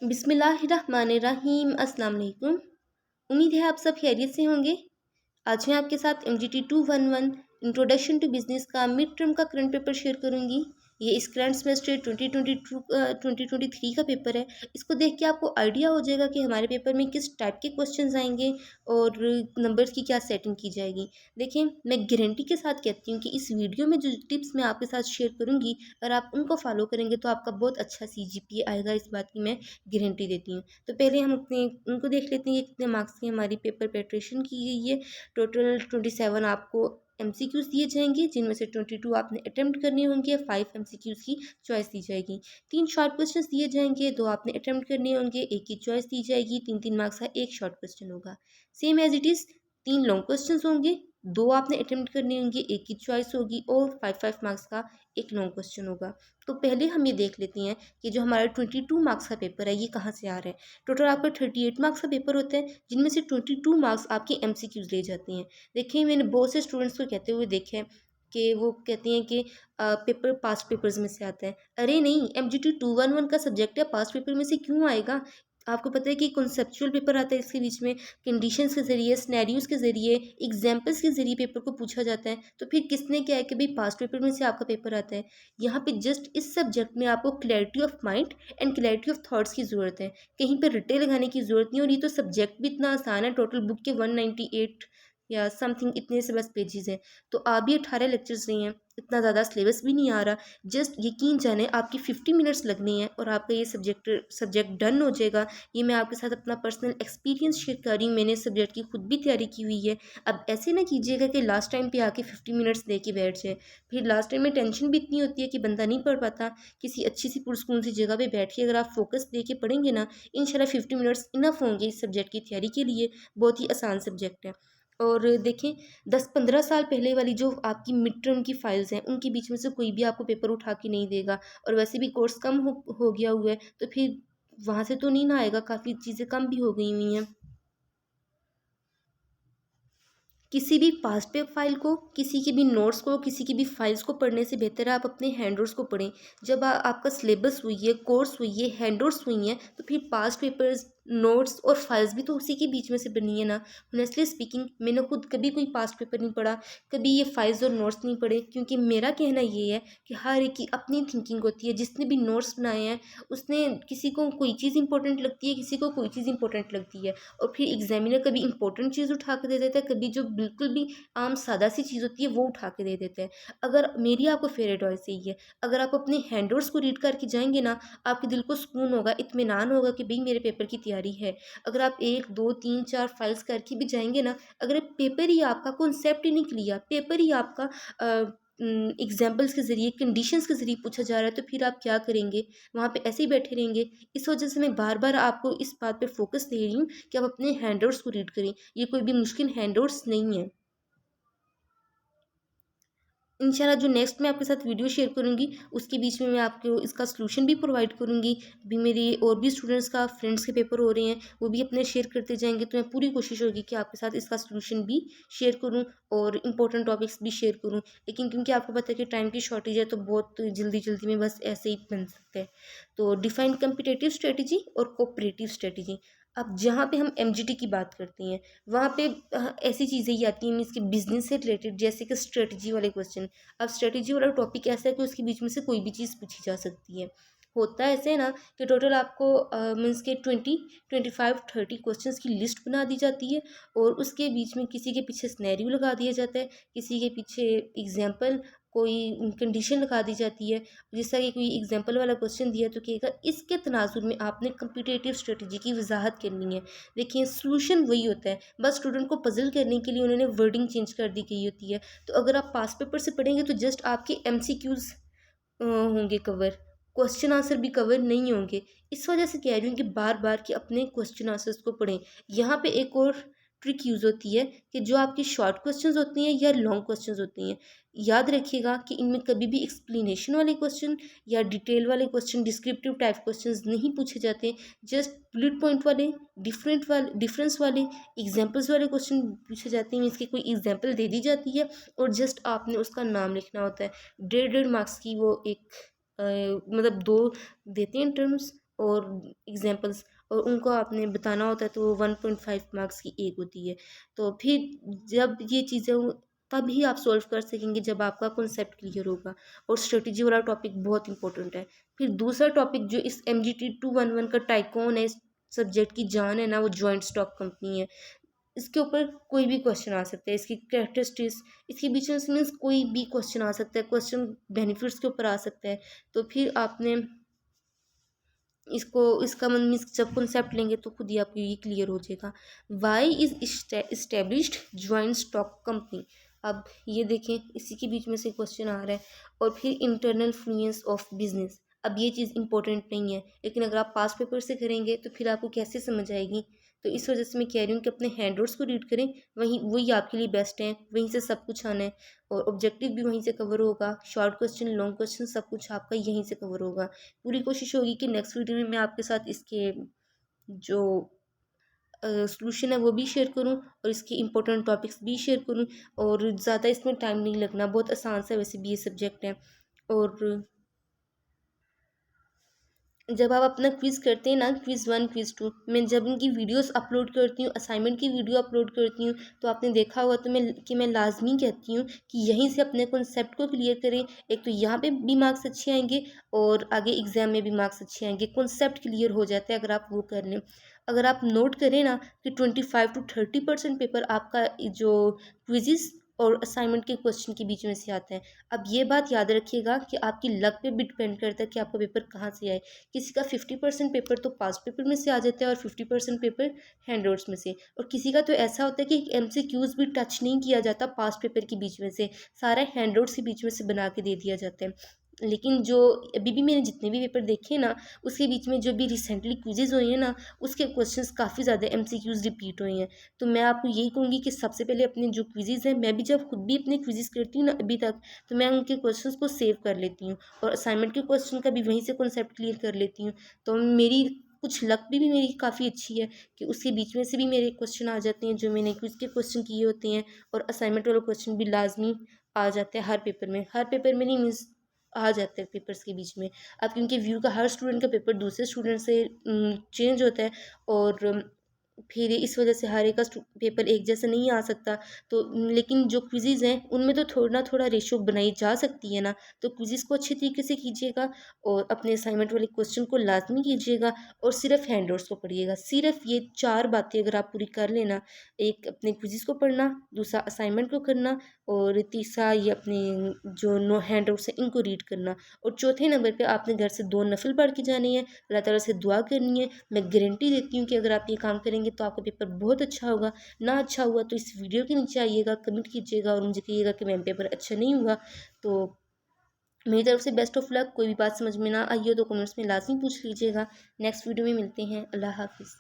बिस्मिल्लाहिर्रहमानिर्रहीम। अस्सलाम वालेकुम। उम्मीद है आप सब खैरियत से होंगे। आज मैं आपके साथ MGT 211 इंट्रोडक्शन टू बिजनेस का मिड टर्म का करंट पेपर शेयर करूंगी। ये इस करंट सेमेस्टर 2023 का पेपर है। इसको देख के आपको आइडिया हो जाएगा कि हमारे पेपर में किस टाइप के क्वेश्चंस आएंगे और नंबर्स की क्या सेटिंग की जाएगी। देखिए, मैं गारंटी के साथ कहती हूँ कि इस वीडियो में जो टिप्स मैं आपके साथ शेयर करूँगी, अगर आप उनको फॉलो करेंगे तो आपका बहुत अच्छा CGPA आएगा। इस बात की मैं गारंटी देती हूँ। तो पहले हम अपने उनको देख लेते हैं कि कितने मार्क्स की हमारी पेपर प्रेपरेशन की गई है। टोटल 27 आपको MCQs दिए जाएंगे, जिनमें से 22 आपने अटेम्प्ट करने होंगे। 5 MCQs की चॉइस दी जाएगी। 3 शॉर्ट क्वेश्चंस दिए जाएंगे, 2 आपने अटेम्प्ट करने होंगे, 1 की चॉइस दी जाएगी। 3 मार्क्स का 1 शॉर्ट क्वेश्चन होगा। Same as it is 3 long questions होंगे, 2 आपने अटेम्प्ट करने होंगे, 1 की चॉइस होगी और 5 मार्क्स का 1 लॉन्ग क्वेश्चन होगा। तो पहले हम ये देख लेते हैं कि जो हमारा 22 मार्क्स का पेपर है ये कहाँ से आ रहा है। टोटल आपका 38 मार्क्स का पेपर होता है, जिनमें से 22 मार्क्स आपके MCQs ले जाते हैं। देखिए, मैंने बहुत से स्टूडेंट्स को कहते हुए देखा है कि वो कहते हैं कि पेपर पास्ट पेपर्स में से आता है। अरे नहीं, MGT 211 का सब्जेक्ट है, पास्ट पेपर में से क्यों आएगा। आपको पता है कि कॉन्सेप्चुअल पेपर आता है, इसके बीच में कंडीशंस के ज़रिए, सिनेरियोज के ज़रिए, एग्जाम्पल्स के ज़रिए पेपर को पूछा जाता है। तो फिर किसने क्या है कि भाई पास्ट पेपर में से आपका पेपर आता है। यहाँ पे जस्ट इस सब्जेक्ट में आपको clarity of mind and clarity of thoughts की ज़रूरत है। कहीं पर रट्टे लगाने की ज़रूरत नहीं। और ये तो सब्जेक्ट भी इतना आसान है, टोटल बुक के 198 या समथिंग इतने से बस पेजेस हैं। तो आप भी 18 लेक्चर्स नहीं हैं, इतना ज़्यादा सिलेबस भी नहीं आ रहा। जस्ट यकीन जाने आपकी 50 मिनट्स लगने हैं और आपका ये सब्जेक्ट डन हो जाएगा। ये मैं आपके साथ अपना पर्सनल एक्सपीरियंस शेयर कर रही हूँ। मैंने सब्जेक्ट की खुद भी तैयारी की हुई है। अब ऐसे ना कीजिएगा कि लास्ट टाइम पे आके 50 मिनट्स दे के बैठ जाए। फिर लास्ट टाइम में टेंशन भी इतनी होती है कि बंदा नहीं पढ़ पाता। किसी अच्छी सी पुरस्कून सी जगह पे बैठ के अगर आप फोकस दे के पढ़ेंगे ना, इंशाल्लाह 50 मिनट्स इनफ होंगे इस सब्जेक्ट की तैयारी के लिए। बहुत ही आसान सब्जेक्ट है। और देखें, 10-15 साल पहले वाली जो आपकी मिड टर्म की फाइल्स हैं, उनके बीच में से कोई भी आपको पेपर उठा के नहीं देगा। और वैसे भी कोर्स कम हो गया हुआ है, तो फिर वहाँ से तो नहीं ना आएगा, काफ़ी चीज़ें कम भी हो गई हुई हैं। किसी भी पास्ट पे फाइल को, किसी के भी नोट्स को, किसी की भी फाइल्स को पढ़ने से बेहतर है आप अपने हैंडआउट्स को पढ़ें। जब आपका सिलेबस हुई है, कोर्स हुई है, हैंडआउट्स हुई हैं, तो फिर पास्ट पेपर्स, नोट्स और फाइल्स भी तो उसी के बीच में से बनी है ना। ऑनेस्टली स्पीकिंग, मैंने खुद कभी कोई पास्ट पेपर नहीं पढ़ा, कभी ये फाइल्स और नोट्स नहीं पढ़े, क्योंकि मेरा कहना ये है कि हर एक की अपनी थिंकिंग होती है। जिसने भी नोट्स बनाए हैं, उसने किसी को कोई चीज़ इंपॉर्टेंट लगती है, किसी को कोई चीज़ इंपॉर्टेंट लगती है। और फिर एग्जामिनर कभी इंपॉर्टेंट चीज़ उठा के दे देता है, कभी जो बिल्कुल भी आम सादा सी चीज़ होती है वो उठा के दे देता है। अगर मेरी आपको फेयर एडवाइस यही है, अगर आप अपने हैंडआउट्स को रीड करके जाएंगे ना, आपके दिल को सुकून होगा, इत्मीनान होगा कि भाई मेरे पेपर की तैयारी है। अगर आप 1 2 3 4 फाइल्स करके भी जाएंगे ना, अगर पेपर ही आपका कॉन्सेप्ट ही नहीं क्लियर, पेपर ही आपका एग्जाम्पल्स के ज़रिए, कंडीशंस के ज़रिए पूछा जा रहा है, तो फिर आप क्या करेंगे। वहाँ पे ऐसे ही बैठे रहेंगे। इस वजह से मैं बार बार आपको इस बात पे फोकस दे रही हूँ कि आप अपने हैंडआउट्स को रीड करें। ये कोई भी मुश्किल हैंडआउट्स नहीं है। इंशाल्लाह जो नेक्स्ट मैं आपके साथ वीडियो शेयर करूँगी, उसके बीच में मैं आपको इसका सलूशन भी प्रोवाइड करूँगी। भी मेरी और भी स्टूडेंट्स का, फ्रेंड्स के पेपर हो रहे हैं, वो भी अपने शेयर करते जाएंगे, तो मैं पूरी कोशिश होगी कि आपके साथ इसका सलूशन भी शेयर करूँ और इंपॉर्टेंट टॉपिक्स भी शेयर करूँ। लेकिन क्योंकि आपको पता है कि टाइम की शॉर्टेज है, तो बहुत जल्दी जल्दी में बस ऐसे ही बन सकता है। तो डिफाइन कम्पिटेटिव स्ट्रेटजी और कोऑपरेटिव स्ट्रेटजी। अब जहाँ पे हम MGT की बात करते हैं, वहाँ पे ऐसी चीज़ें ही आती हैं मीन्स कि बिजनेस से रिलेटेड, जैसे कि स्ट्रेटजी वाले क्वेश्चन। अब स्ट्रेटजी वाला टॉपिक ऐसा है कि उसके बीच में से कोई भी चीज़ पूछी जा सकती है। होता है ऐसे ना कि टोटल आपको मीन्स के 20 25 30 क्वेश्चंस की लिस्ट बना दी जाती है, और उसके बीच में किसी के पीछे स्नैरियो लगा दिया जाता है, किसी के पीछे एग्जाम्पल, कोई कंडीशन लगा दी जाती है। जैसा कि कोई एग्जाम्पल वाला क्वेश्चन दिया तो कहेगा इसके तनाजुर में आपने कम्पिटेटिव स्ट्रेटजी की वजाहत करनी है। देखिए, सोल्यूशन वही होता है, बस स्टूडेंट को पजल करने के लिए उन्होंने वर्डिंग चेंज कर दी गई होती है। तो अगर आप पास पेपर से पढ़ेंगे तो जस्ट आपके MCQs होंगे कवर, क्वेश्चन आंसर भी कवर नहीं होंगे। इस वजह से कह रही हूँ कि बार बार कि अपने क्वेश्चन आंसर्स को पढ़ें। यहाँ पे एक और ट्रिक यूज़ होती है कि जो आपकी शॉर्ट क्वेश्चंस होती हैं या लॉन्ग क्वेश्चंस होती हैं, याद रखिएगा कि इनमें कभी भी एक्सप्लेनेशन वाले क्वेश्चन या डिटेल वाले क्वेश्चन, डिस्क्रिप्टिव टाइप क्वेश्चंस नहीं पूछे जाते। जस्ट बुलेट पॉइंट वाले, डिफरेंस वाले, एग्जाम्पल्स वाले क्वेश्चन पूछे जाते हैं। इसकी कोई एग्जाम्पल दे दी जाती है और जस्ट आपने उसका नाम लिखना होता है। 1.5 मार्क्स की वो एक मतलब 2 देते हैं टर्म्स, और एग्जांपल्स, और उनको आपने बताना होता है तो वो 1.5 मार्क्स की एक होती है। तो फिर जब ये चीज़ें तभी आप सॉल्व कर सकेंगे जब आपका कॉन्सेप्ट क्लियर होगा। और स्ट्रेटजी वाला टॉपिक बहुत इंपॉर्टेंट है। फिर दूसरा टॉपिक जो इस MGT 211 का टाइकॉन है, सब्जेक्ट की जान है ना, वो जॉइंट स्टॉक कंपनी है। इसके ऊपर कोई भी क्वेश्चन आ सकता है, इसकी कैरेक्टरिस्टिक्स, इसके बीच में मीन्स कोई भी क्वेश्चन आ सकता है, क्वेश्चन बेनिफिट्स के ऊपर आ सकता है। तो फिर आपने इसको इसका मन मीन्स जब कॉन्सेप्ट लेंगे तो खुद ही आपको ये क्लियर हो जाएगा। Why is established joint stock company. अब ये देखें, इसी के बीच में से क्वेश्चन आ रहा है। और फिर इंटरनल फ्लुएंस ऑफ बिजनेस। अब ये चीज़ इंपॉर्टेंट नहीं है, लेकिन अगर आप पास पेपर से करेंगे तो फिर आपको कैसे समझ आएगी। तो इस वजह से मैं कह रही हूँ कि अपने हैंड नोट्स को रीड करें, वही आपके लिए बेस्ट है, वहीं से सब कुछ आना है। और ऑब्जेक्टिव भी वहीं से कवर होगा, शॉर्ट क्वेश्चन, लॉन्ग क्वेश्चन, सब कुछ आपका यहीं से कवर होगा। पूरी कोशिश होगी कि नेक्स्ट वीडियो में मैं आपके साथ इसके जो सॉल्यूशन है वो भी शेयर करूं, और इसके इंपॉर्टेंट टॉपिक्स भी शेयर करूं। और ज़्यादा इसमें टाइम नहीं लगना, बहुत आसान सा वैसे भी ये सब्जेक्ट है। और जब आप अपना क्विज़ करते हैं ना, क्विज़ 1 क्विज़ 2, मैं जब इनकी वीडियोस अपलोड करती हूँ, असाइनमेंट की वीडियो अपलोड करती हूँ, तो आपने देखा होगा तो मैं लाजमी कहती हूँ कि यहीं से अपने कॉन्सेप्ट को क्लियर करें। एक तो यहाँ पे भी मार्क्स अच्छे आएंगे और आगे एग्जाम में भी मार्क्स अच्छे आएंगे, कॉन्सेप्ट क्लियर हो जाता है अगर आप वो कर लें। अगर आप नोट करें ना कि 25 to 30% पेपर आपका जो क्विज़ और असाइनमेंट के क्वेश्चन के बीच में से आता है। अब ये बात याद रखिएगा कि आपकी लक पे भी डिपेंड करता है कि आपका पेपर कहाँ से आए। किसी का 50% पेपर तो पास पेपर में से आ जाता है और 50% पेपर हैंड आउट्स में से। और किसी का तो ऐसा होता है कि MCQs भी टच नहीं किया जाता पास पेपर के बीच में से, सारा हैंड आउट्स के बीच में से बना के दे दिया जाता है। लेकिन जो अभी भी मैंने जितने भी पेपर देखे ना, उसके बीच में जो भी रिसेंटली क्विजेज हुए हैं ना, उसके क्वेश्चंस काफ़ी ज़्यादा MCQs रिपीट हुए हैं। तो मैं आपको यही कहूँगी कि सबसे पहले अपने जो क्विजेज हैं, मैं भी जब खुद भी अपने क्विजेज करती हूँ ना अभी तक, तो मैं उनके क्वेश्चंस को सेव कर लेती हूँ और असाइनमेंट के क्वेश्चन का भी वहीं से कॉन्सेप्ट क्लियर कर लेती हूँ। तो मेरी कुछ लक भी मेरी काफ़ी अच्छी है कि उसके बीच में से भी मेरे क्वेश्चन आ जाते हैं जो मैंने क्विज के क्वेश्चन किए होते हैं, और असाइनमेंट वाले क्वेश्चन भी लाजमी आ जाते हैं हर पेपर में नहीं, मीन्स आ जाते हैं पेपर्स के बीच में। अब क्योंकि व्यू का हर स्टूडेंट का पेपर दूसरे स्टूडेंट से चेंज होता है, और फिर इस वजह से हर एक का पेपर एक जैसा नहीं आ सकता। तो लेकिन जो क्विज़ेज़ हैं उनमें तो थोड़ा ना थोड़ा रेशो बनाई जा सकती है ना। तो क्विज़ेज़ को अच्छी तरीके से कीजिएगा और अपने असाइनमेंट वाले क्वेश्चन को लाजमी कीजिएगा, और सिर्फ हैंडआउट्स को पढ़िएगा। सिर्फ ये 4 बातें अगर आप पूरी कर लेना, एक अपने क्विज़ेज़ को पढ़ना, दूसरा असाइनमेंट को करना, और तीसरा ये अपने जो नो हैंडआउट्स हैं इनको रीड करना, और चौथे नंबर पे आपने घर से 2 नफल पढ़ के जानी है, अल्लाह ताला से दुआ करनी है। मैं गारंटी देती हूँ कि अगर आप ये काम करेंगे तो आपका पेपर बहुत अच्छा होगा। ना अच्छा हुआ तो इस वीडियो के नीचे आइएगा, कमेंट कीजिएगा और मुझे कहिएगा कि मैम पेपर अच्छा नहीं हुआ। तो मेरी तरफ से बेस्ट ऑफ लक। कोई भी बात समझ में ना आई हो तो कमेंट्स में लाजमी पूछ लीजिएगा। नेक्स्ट वीडियो में मिलते हैं। अल्लाह हाफिज़।